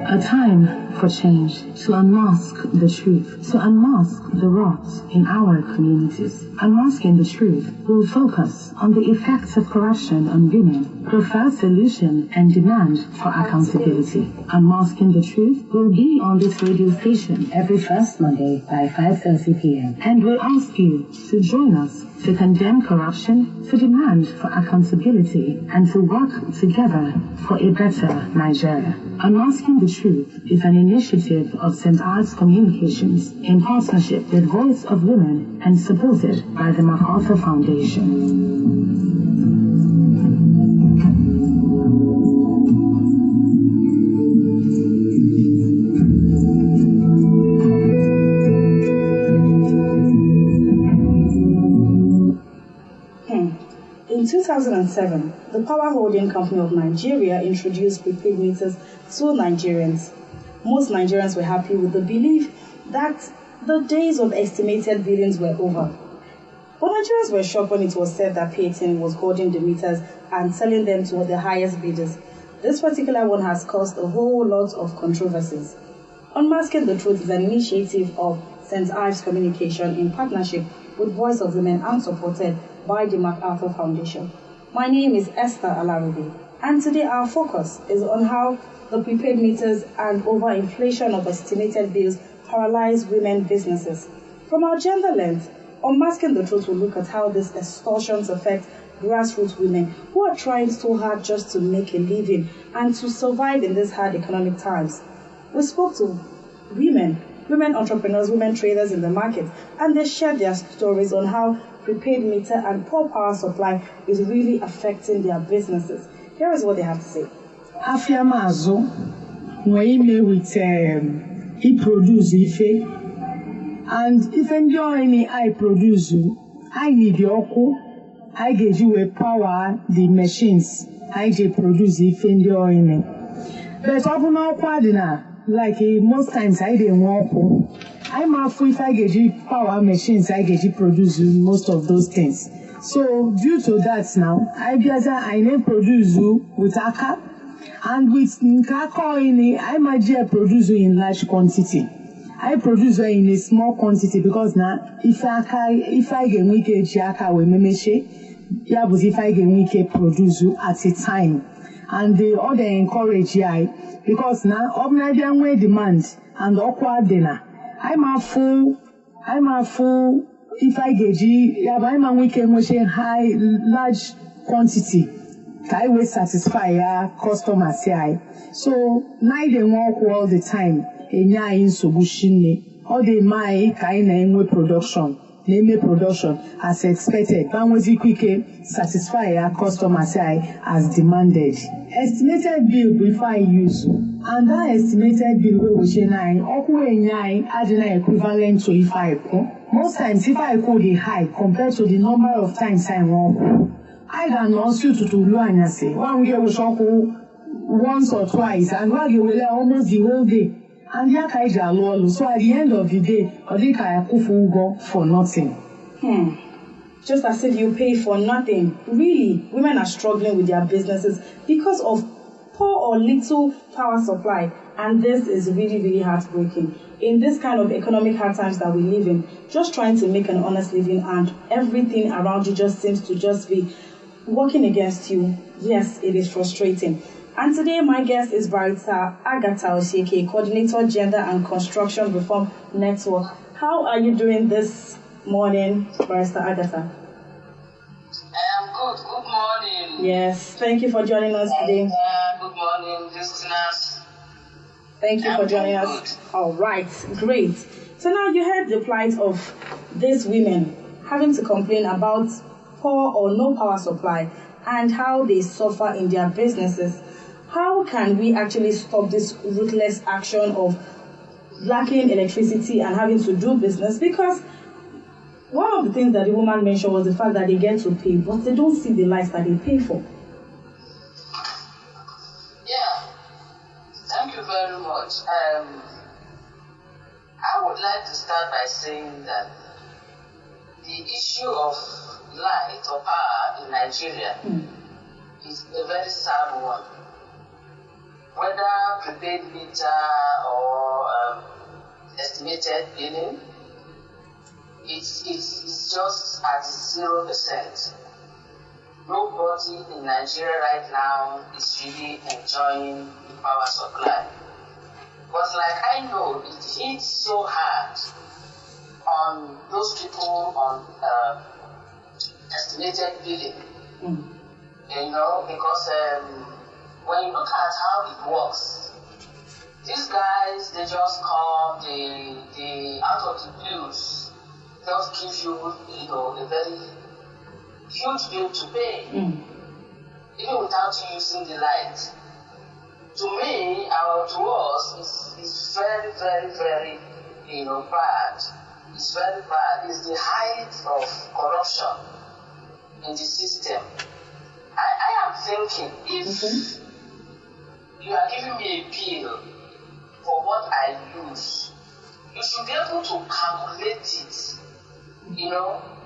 A time for change, to unmask the truth, to unmask the rot in our communities. Unmasking the truth will focus on the effects of corruption on women, prefer solution and demand for accountability. Unmasking the truth will be on this radio station every first Monday by 5:30 p.m. And we ask you to join us to condemn corruption, to demand for accountability, and to work together for a better Nigeria. Unmasking the Truth is an initiative of St. Ives Communications in partnership with Voice of Women and supported by the MacArthur Foundation. In 2007, the Power Holding Company of Nigeria introduced prepaid meters to Nigerians. Most Nigerians were happy with the belief that the days of estimated billings were over. But Nigerians were shocked when it was said that PATN was holding the meters and selling them to the highest bidders. This particular one has caused a whole lot of controversies. Unmasking the Truth is an initiative of St. Ives Communication in partnership with Voice of Women and supported by the MacArthur Foundation. My name is Esther Alarubi, and today our focus is on how the prepaid meters and overinflation of estimated bills paralyze women businesses. From our gender lens, Unmasking the Truth will look at how these extortions affect grassroots women who are trying so hard just to make a living and to survive in these hard economic times. We spoke to women entrepreneurs, women traders in the market, and they shared their stories on how prepaid meter and poor power supply is really affecting their businesses. Here is what they have to say. Afiamazo, when with he produce ife, and if enjoy I produce, I need your I give you a power the machines I produce ife enjoy. But often now, like most times I didn't walk. I'm afraid if I get you power machines, I get you produce most of those things. So due to that now, I need produce with Aka, and with Nkako I might produce in large quantity. I produce in a small quantity because now if I get weak Aka we memeshe, yeah, but if I get weak produce at a time, and the other encourage because now Obnadian way demand and awkward dinner. I'm a fool if I get I'm a weekend wishing high large quantity. I will satisfy customers. So now they walk all the time. In solution all the my kind of production. Name production as expected. But was quick satisfy our customers as demanded. Estimated bill before I use. And that estimated bill will share 9 equivalent to if I call. Most times if I call the high compared to the number of times I walk, I can also to Luanya say one year we shall once or twice and one year will almost the whole day. And so at the end of the day, go for nothing. Just as if you pay for nothing. Really, women are struggling with their businesses because of poor or little power supply. And this is really, really heartbreaking. In this kind of economic hard times that we live in, just trying to make an honest living and everything around you just seems to just be working against you. Yes, it is frustrating. And today, my guest is Barrister Agatha Osieke, Coordinator Gender and Construction Reform Network. How are you doing this morning, Barrister Agatha? I'm good. Good morning. Yes, thank you for joining us today. Good morning, listeners. Thank you for joining us. All right, great. So now you heard the plight of these women having to complain about poor or no power supply and how they suffer in their businesses. How can we actually stop this ruthless action of lacking electricity and having to do business? Because one of the things that the woman mentioned was the fact that they get to pay, but they don't see the life that they pay for. Yeah, thank you very much. I would like to start by saying that the issue of light or power in Nigeria everyone. Whether prepaid meter or estimated billing, it's just at 0%. Nobody in Nigeria right now is really enjoying the power supply. But like I know, it hits so hard on those people on estimated billing. You know, because when you look at how it works, these guys, they just come, they out of the blues, just give you, a very huge bill to pay, even without you using the light. To me, to us, it's very, very, very, bad. It's very bad. It's the height of corruption in the system. I am thinking, if you are giving me a bill for what I use, you should be able to calculate it.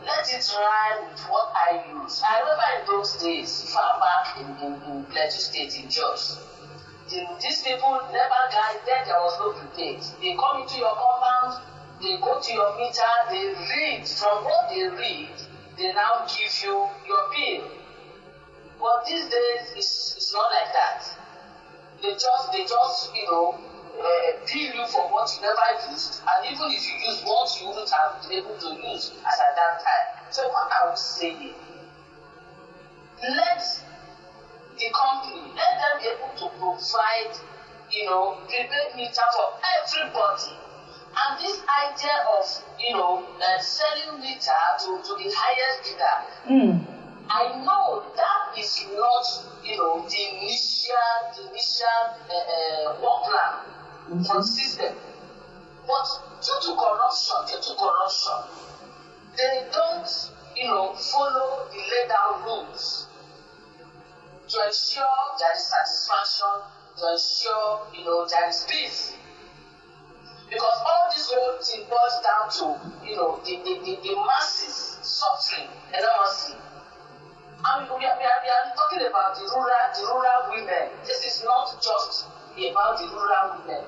Let it rhyme with what I use. I remember in those days, far back in Plateau State, in Jos, these people never guide, then there was no prepaid. They come into your compound, they go to your meter, they read. From what they read, they now give you your bill. But these days, it's not like that. They just bill you for what you never used, and even if you use what you wouldn't have been able to use as at that time. So what I would say is, let the company, let them be able to provide, prepaid meter for everybody. And this idea of, selling meter to the highest bidder, I know that is not, the initial work plan for the system. But due to corruption, they don't, follow the laid down rules to ensure there is satisfaction, to ensure, there is peace. Because all this whole thing boils down to, the masses suffering enormously. And we are talking about the rural women. This is not just about the rural women.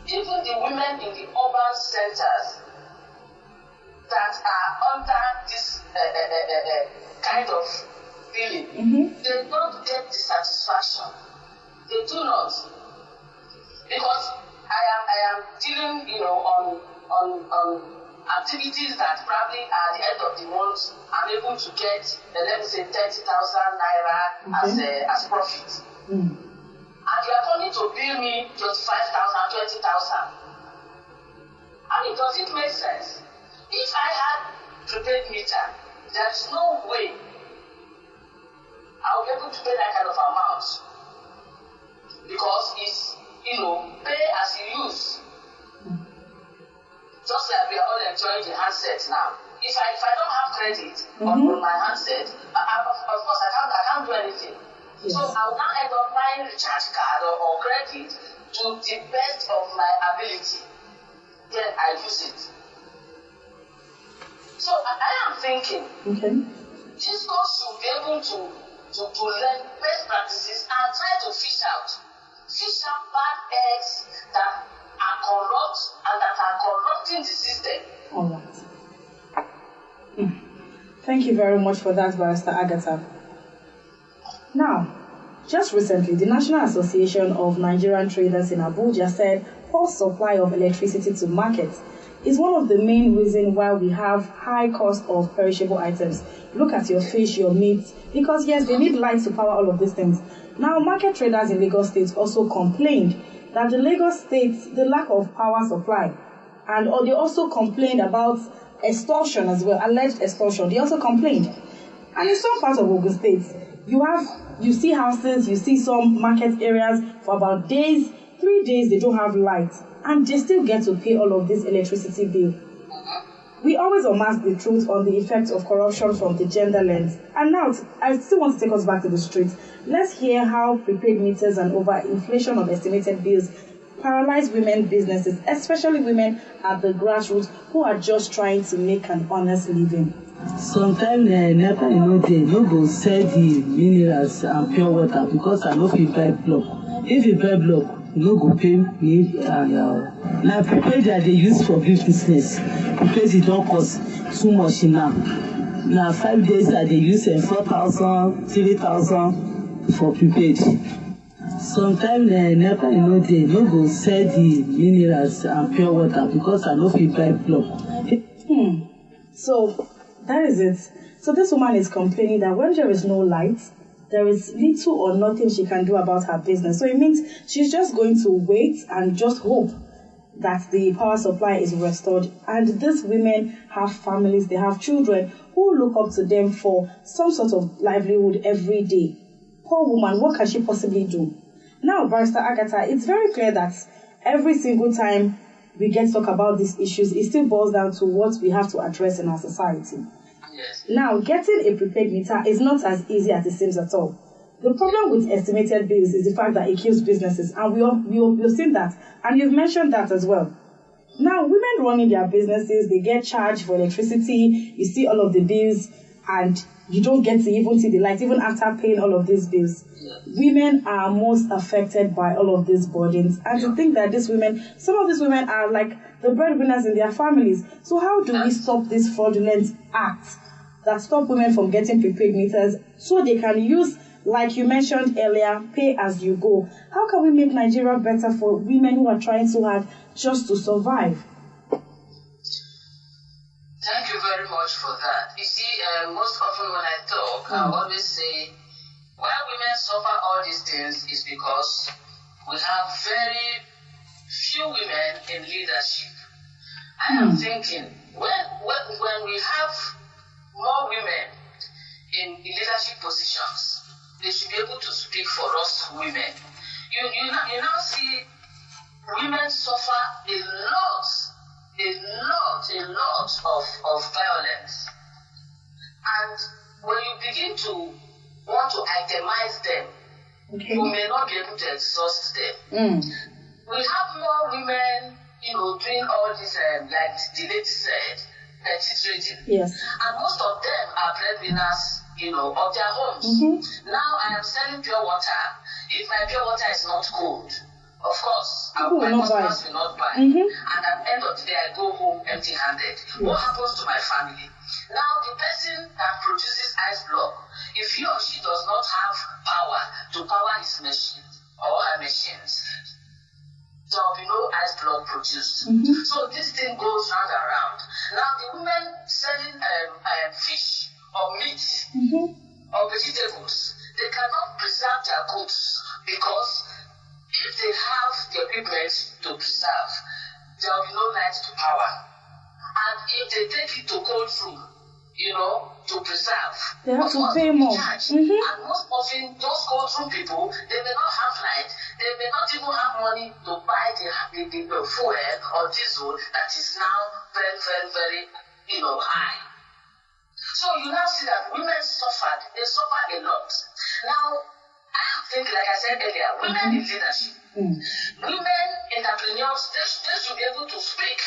Even the women in the urban centers that are under this kind of feeling, they don't get the satisfaction. They do not. Because I am dealing, on activities that probably at the end of the month I'm able to get, let me say, 30,000 naira as profit. And you are coming to bill me 25,000, 20,000. I mean, does it make sense? If I had prepaid meter, there is no way I will be able to pay that kind of amount. Because it's, pay as you use. Just like we are all enjoying the handset now. If I don't have credit on my handset, of course I can't do anything. Yes. So I will now end up buying recharge card or credit to the best of my ability. Then I use it. So I am thinking, Cisco should be able to learn best practices and try to fish out bad eggs that are corrupt and that are corrupting the system. All right. Thank you very much for that, Barrister Agatha. Now, just recently, the National Association of Nigerian Traders in Abuja said poor supply of electricity to markets is one of the main reasons why we have high cost of perishable items. Look at your fish, your meat, because yes, they need light to power all of these things. Now, market traders in Lagos State also complained that the Lagos State, the lack of power supply, and they also complained about extortion as well, alleged extortion. They also complained. And in some parts of Ogun State, you see houses, you see some market areas for about 3 days they don't have light, and they still get to pay all of this electricity bill. We always unmask the truth on the effects of corruption from the gender lens. And now, I still want to take us back to the streets. Let's hear how prepaid meters and overinflation of estimated bills paralyze women businesses, especially women at the grassroots who are just trying to make an honest living? Sometimes never no go sell the minerals and pure water because I no fit buy block. If you buy block, you no go pay me and na prepaid that they use for business because it don cost too much now. Na 5 days that they use 4,000, 3,000 for prepaid. Sometimes never no go sell the minerals and pure water because I no fit buy block. So that is it. So this woman is complaining that when there is no light, there is little or nothing she can do about her business. So it means she's just going to wait and just hope that the power supply is restored. And these women have families, they have children who look up to them for some sort of livelihood every day. Poor woman, what can she possibly do? Now, Barrister Agatha, it's very clear that every single time we get to talk about these issues, it still boils down to what we have to address in our society. Yes. Now, getting a prepaid meter is not as easy as it seems at all. The problem with estimated bills is the fact that it kills businesses, and we've seen that, and you've mentioned that as well. Now, women running their businesses, they get charged for electricity, you see all of the bills, and you don't get to even see the light, even after paying all of these bills. Yes. Women are most affected by all of these burdens, and to think that some of these women are like the breadwinners in their families. So how do we stop this fraudulent act that stop women from getting prepaid meters so they can use, like you mentioned earlier, pay as you go? How can we make Nigeria better for women who are trying so hard just to survive? Thank you very much for that. You see, most often when I talk, I always say, why women suffer all these things is because we have very few women in leadership. I am thinking, when we have more women in leadership positions, they should be able to speak for us women. You now see women suffer a lot of violence. And when you begin to want to itemize them, you may not be able to exhaust them. We have more women, doing all this, like the lady said, petite reading. Yes. And most of them are breadwinners, of their homes. Now I am selling pure water. If my pure water is not cold, of course, my customers will not buy. And at the end of the day, I go home empty-handed. Yes. What happens to my family? Now, the person that produces ice block, if he or she does not have power to power his machine or her machines, there will be no ice block produced. So this thing goes round and round. Now, the women selling fish or meat or vegetables, they cannot preserve their goods because if they have the equipment to preserve, there will be no light to power. And if they take it to cold room, to preserve, they have to pay more. And most often, those cold room people, they may not have light, they may not even have money to buy the fuel or diesel that is now very, very, very, high. So you now see that women they suffer a lot. Now, I think, like I said earlier, women in leadership, women entrepreneurs, they should be able to speak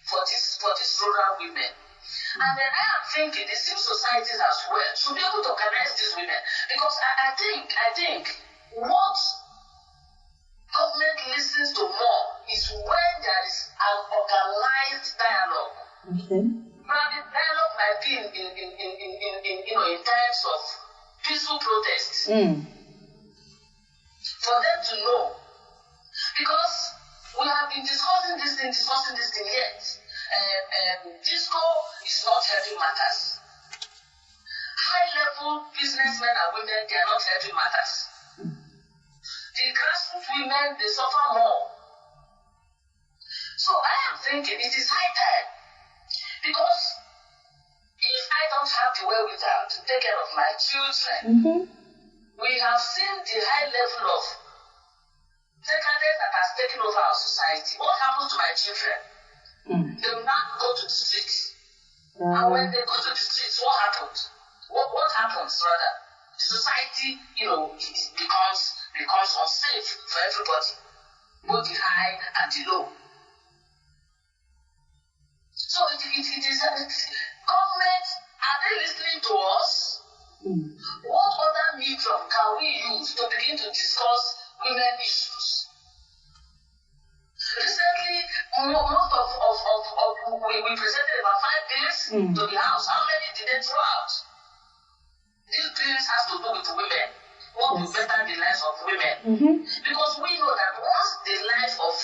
for these rural women. And then I am thinking the civil societies as well should be able to organize these women, because I think what government listens to more is when there is an organized dialogue. Now the dialogue might be in times of peaceful protests. For them to know, because we have been discussing this thing yet. Disco is not helping matters. High-level businessmen and women, they are not helping matters. The grassroots women, they suffer more. So I am thinking it is high time, because if I don't have the wherewithal to take care of my children, we have seen the high level of decadence that has taken over our society. What happens to my children? They will not go to the streets. And when they go to the streets, what happens? What happens rather? The society, it becomes unsafe for everybody. both the high and the low. So it is government, are they listening to us? What other medium can we use to begin to discuss women issues? Recently, most of we presented about 5 bills to the House. How many did they throw out? These bills has to do with women. What will better the lives of women? Because we know that once the lives of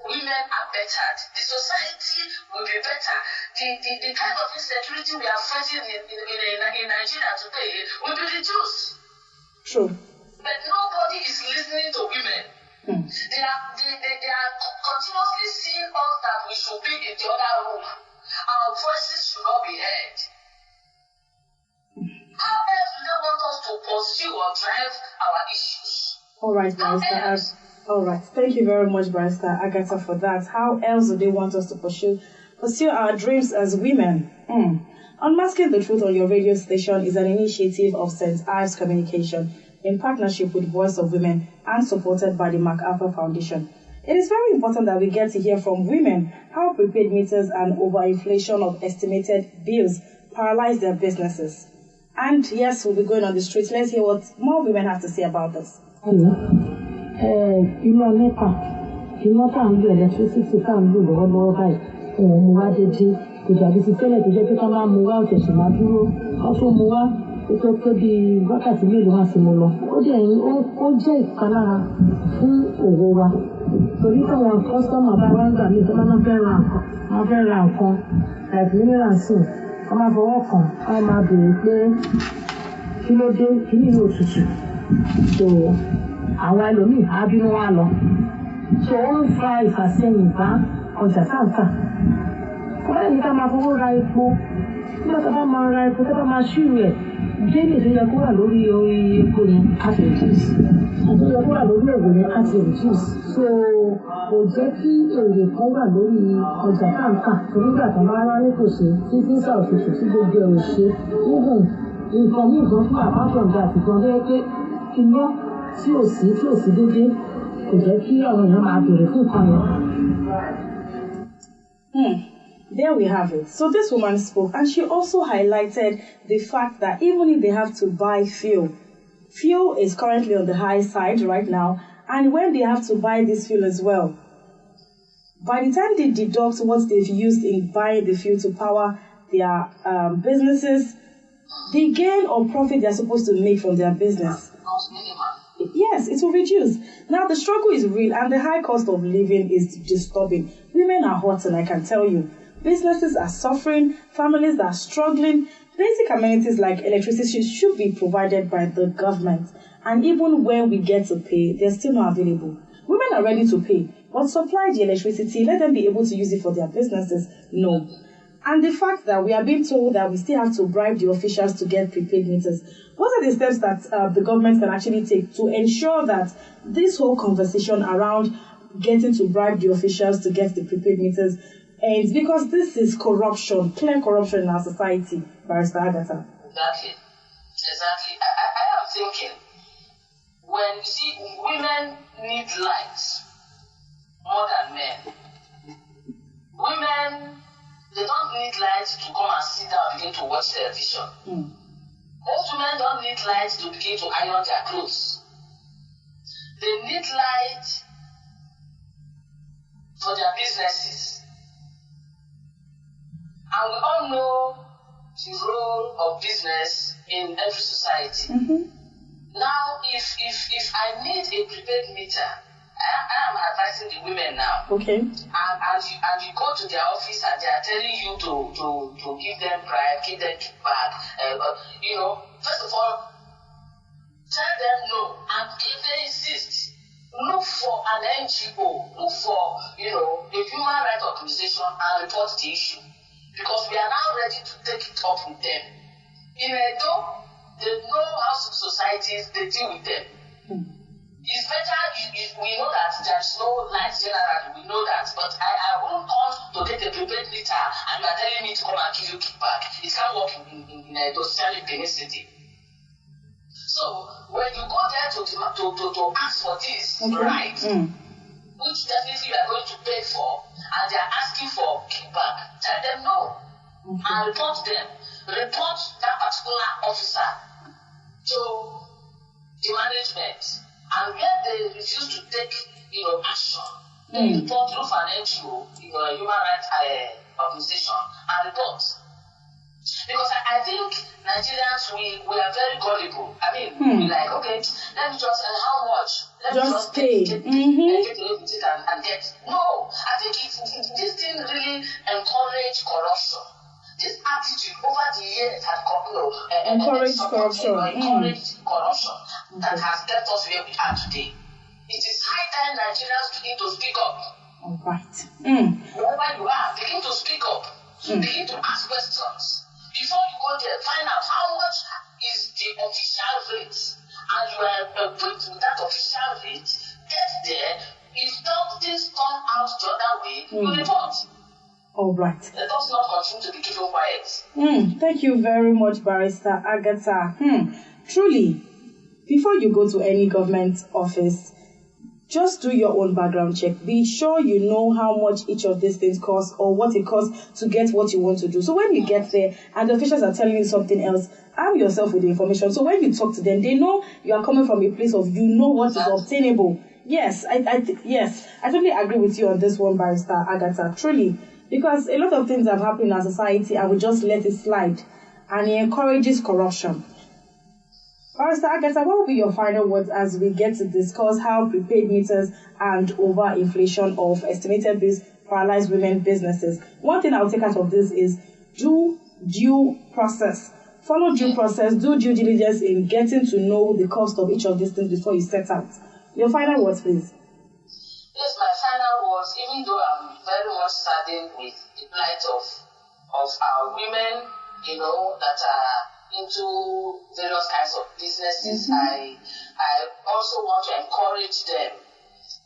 women are bettered, the society will be better. The kind of insecurity we are facing in Nigeria today will be reduced. True. But nobody is listening to women. They are continuously seeing us that we should be in the other room. Our voices should not be heard. How else do they want us to pursue or drive our issues? All right, Barrister. All right. Thank you very much, Barrister Agatha, for that. How else do they want us to pursue our dreams as women? Unmasking the Truth on your radio station is an initiative of St. Ives Communication in partnership with Voice of Women and supported by the MacArthur Foundation. It is very important that we get to hear from women how prepaid meters and overinflation of estimated bills paralyze their businesses. And yes, we'll be going on the streets. Let's hear what more women have to say about this. Iná NEPA, iná tá ń lo electricity tá ń lò lọ́wọ́lọ́wọ́ báyìí, mo wá dédé, kò dàbí ti tẹ́lẹ̀ tó jẹ́ pé ká máa mú wá ọ̀tẹ̀ sì máa dúró, wọ́n tó mú wá, ó tó pé bí wákàtí mélòó wá sí mo lọ. Ó jẹ́ ìpalára fún òwò wa. Torí táwọn kọ́sítọ́mà bá wá ń gbà mí tó máa fẹ́ ra nǹkan, like mineral sìn, wọ́n máa fọwọ́ kàn, wọ́n máa béèrè pé kí ló dé, kí ní ìlú òtútù. So àwọn ẹlòmíì á bínú wá lọ. So ó ń fa ìfàsẹ́yìn bá ọjà táǹtà. Kọ́lá yìí ká máa fowó ra epo. Nígbà tó bá máa ra epo tó bá máa ṣírò ẹ̀, délé tó yẹ kó wà lórí epo yẹn á ti reduce. Àti yẹ kó wà lórí òwò yẹn á ti reduce. So kò jẹ́ kí èrè kan wà lórí ọjà táǹtà. Nígbà tó máa rán nítòsí tí fíńsà òtútù tí gbogbo ẹ̀ ò ṣe. Even nǹkan míì gan fún àpapọ̀ àti gan lẹ́yìn pé iná tí ò sí dédé kò jẹ́ kí àwọn èèyàn máa béèrè fún nǹkan yẹn. There we have it. So this woman spoke and she also highlighted the fact that even if they have to buy fuel is currently on the high side right now, and when they have to buy this fuel as well, by the time they deduct what they've used in buying the fuel to power their businesses, the gain or profit they're supposed to make from their business, yes, it will reduce. Now, the struggle is real and the high cost of living is disturbing. Women are hurting, I can tell you. Businesses are suffering, families are struggling. Basic amenities like electricity should be provided by the government. And even when we get to pay, they're still not available. Women are ready to pay, but supply the electricity, let them be able to use it for their businesses. No. And the fact that we are being told that we still have to bribe the officials to get prepaid meters. What are the steps that the government can actually take to ensure that this whole conversation around getting to bribe the officials to get the prepaid meters ends? Because this is corruption, clear corruption in our society, Barrister Agatha. Exactly. I am thinking, when you see women need light more than men. Women, they don't need light to come and sit down and begin to watch television. Most women don't need light to begin to iron their clothes. They need light for their businesses. And we all know the role of business in every society. Now, if I need a prepaid meter, I am advising the women now. Okay. And you go to their office and they are telling you to give them bribe, give them kickback. First of all, tell them no. And if they insist, look for an NGO, look for a human rights organization and report the issue. Because we are now ready to take it up with them. In Edo, they know how societies they deal with them. It's better if we know that there's no light generally, we know that. But I won't come to get a prepaid meter and you're telling me to come and give you kickback. It can't work in Edo, especially Benin City. So when you go there to ask for this right, which definitely you are going to pay for, and they are asking for kickback, tell them no. And report them. Report that particular officer to the management. And where they refuse to take, action, they report through an NGO, a human rights organization, and report. Because I think Nigerians, we are very gullible. I mean, we like, okay, let me just, how much? Let me just pay. Get and get. No, I think this thing really encourage corruption. This attitude over the years has encouraged corruption. That has kept us where we are today. It is high time Nigerians begin to speak up. All right. Wherever you are, begin to speak up. Begin to ask questions. Before you go there, find out how much is the official rate. And you are equipped with that official rate. Get there. If things turn out the other way, you report. All right. Let us not continue to be keeping quiet. Thank you very much, Barrister Agatha. Truly, before you go to any government office, just do your own background check. Be sure you know how much each of these things cost or what it costs to get what you want to do. So when you get there and the officials are telling you something else, arm yourself with the information. So when you talk to them, they know you are coming from a place of what is obtainable. Yes, I totally agree with you on this one, Barrister Agatha. Truly. Because a lot of things have happened in our society and we just let it slide. And it encourages corruption. Barrister Agatha, what will be your final words as we get to discuss how prepaid meters and overinflation of estimated bills paralyze women businesses? One thing I'll take out of this is do due process. Follow due process, do due diligence in getting to know the cost of each of these things before you set out. Your final words, please. Yes, my final words, even though I'm very much saddened with the plight of our women, that are into various kinds of businesses, I also want to encourage them.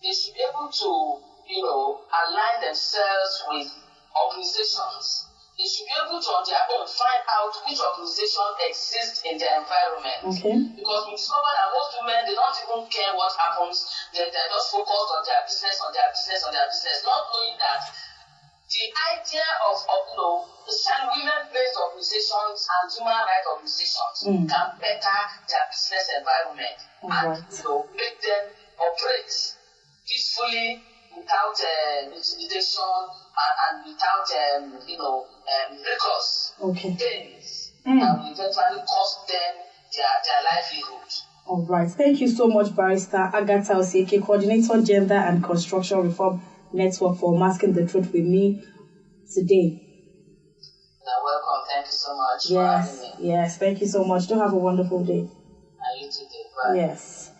They should be able to, align themselves with organizations. They should be able to, on their own, find out which organization exists in their environment. Okay. Because we discover that most women, they don't even care what happens. They're just focused on their business, not knowing that the idea of women-based organizations and human rights organizations can better their business environment and make them operate peacefully without intimidation and without recourse things that will eventually cost them their livelihood. All right. Thank you so much, Barrister Agatha Oseke, Coordinator Gender and Construction Reform Network, for masking the truth with me today. You're welcome. Thank you so much for having me. Yes. Thank you so much. Do have a wonderful day. And you too. Bye. Yes.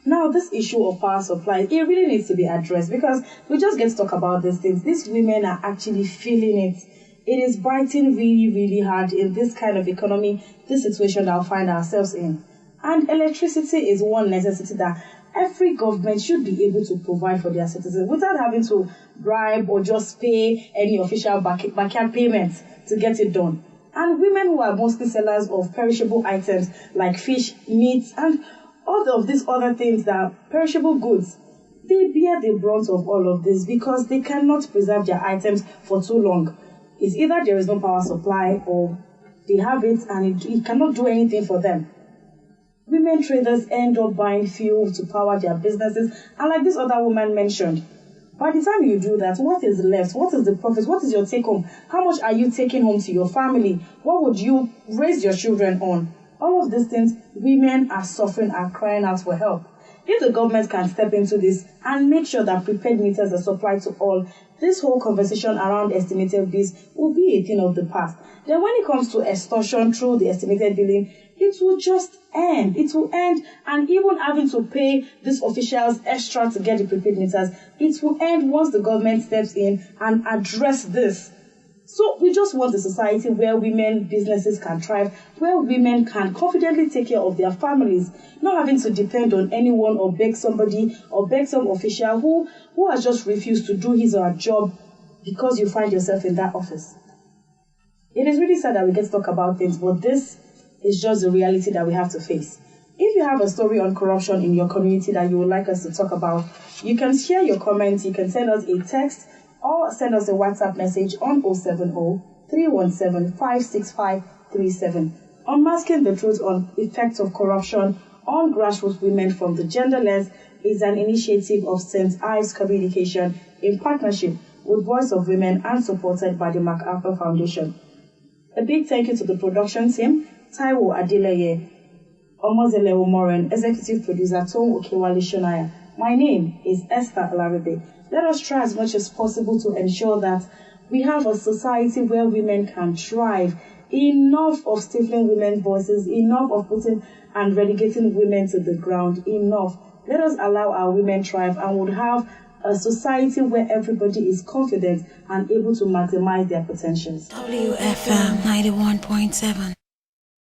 Now, this issue of power supply, it really needs to be addressed because we just get to talk about these things. These women are actually feeling it. It is biting really, really hard in this kind of economy, this situation that we find ourselves in. And electricity is one necessity that every government should be able to provide for their citizens without having to bribe or just pay any official backyard payments to get it done. And women who are mostly sellers of perishable items like fish, meat, and all of these other things that are perishable goods, they bear the brunt of all of this because they cannot preserve their items for too long. It's either there is no power supply or they have it and it cannot do anything for them. Women traders end up buying fuel to power their businesses, and like this other woman mentioned, by the time you do that, what is left? What is the profit? What is your take home? How much are you taking home to your family? What would you raise your children on? All of these things, women are suffering and crying out for help. If the government can step into this and make sure that prepaid meters are supplied to all, this whole conversation around estimated bills will be a thing of the past. Then when it comes to extortion through the estimated billing, it will just end. It will end, and even having to pay these officials extra to get the prepaid meters, it will end once the government steps in and address this. So we just want a society where women businesses can thrive, where women can confidently take care of their families, not having to depend on anyone or beg somebody or beg some official who has just refused to do his or her job because you find yourself in that office. It is really sad that we get to talk about things, but this is just the reality that we have to face. If you have a story on corruption in your community that you would like us to talk about, you can share your comments. You can send us a text or send us a WhatsApp message on 070-317-56537. Unmasking the Truth on Effects of Corruption on Grassroots Women from the Genderless is an initiative of St. Ives Communication in partnership with Voice of Women and supported by the MacArthur Foundation. A big thank you to the production team, Taiwo Adeleye, Omozele Omoren, Executive Producer Tom Okewale Shonaya. My name is Esther Alaribe. Let us try as much as possible to ensure that we have a society where women can thrive. Enough of stifling women's voices, enough of putting and relegating women to the ground, enough. Let us allow our women thrive and would have a society where everybody is confident and able to maximize their potentials. WFM 91.7